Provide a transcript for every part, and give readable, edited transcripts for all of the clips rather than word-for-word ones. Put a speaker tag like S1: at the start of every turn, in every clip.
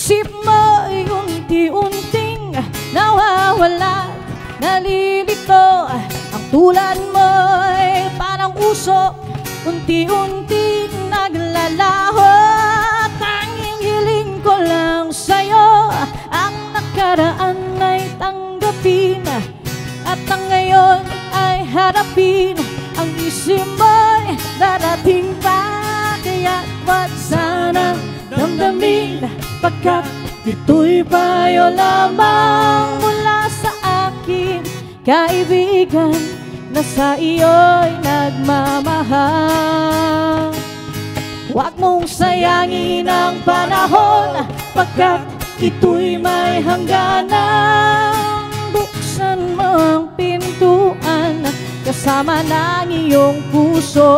S1: Isip mo'y unti-unting nawawala, nalilito. Ang tulad mo'y parang usok, unti-unting naglalaho. Tanging hiling ko lang sa'yo, ang nakaraan ay tanggapin, at ang ngayon ay harapin. Ang isip mo'y darating pa, kaya't wag sanang damdamin, pagkat ito'y payo lamang mula sa akin, kaibigan na sa iyo'y nagmamahal. Huwag mong sayangin ang panahon, pagkat ito'y may hangganan. Buksan mo ang pintuan, kasama ng iyong puso,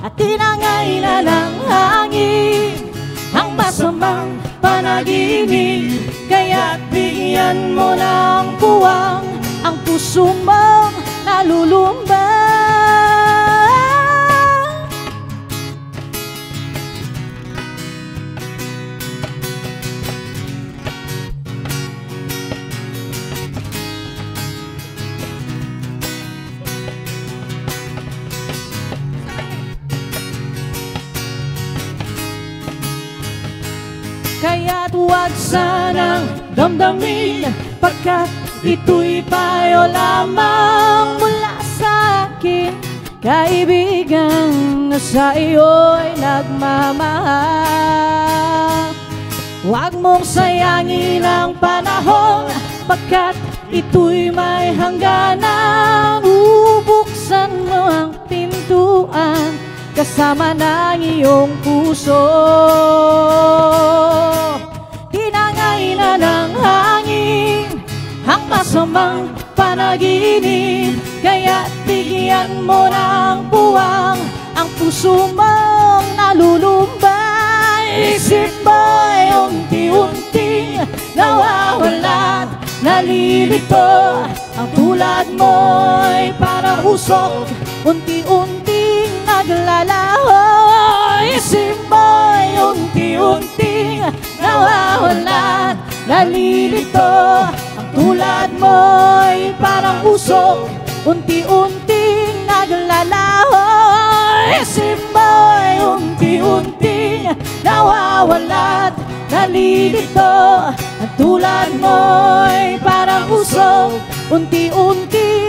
S1: at tinangay na ng hangin ang masamang panaginip. Kaya't bigyan mo ng puwang ang puso mong nalulumbay. Kaya't huwag sanang damdamin, pagkat ito'y payo lamang mula sa akin, kaibigan na sa iyo'y nagmamahal. Huwag mong sayangin ang panahon, pagkat ito'y may hangganan. Bubuksan mo ang pintuan, kasama ng iyong puso. Tinangay na ng hangin ang masamang panaginip, kaya't bigyan mo ng puwang ang puso mong nalulumbay. Isip mo'y unti-unting nawawala, nalilito. Ang tulad mo'y parang usok, unti-unting naglalaho. Isip mo'y unti-unting nawawala, nalilito. Ang tulad mo'y parang usok, unti-unting naglalaho. Isip mo'y unti-unting nawawala, nalilito. Ang tulad mo'y parang usok, unti-unting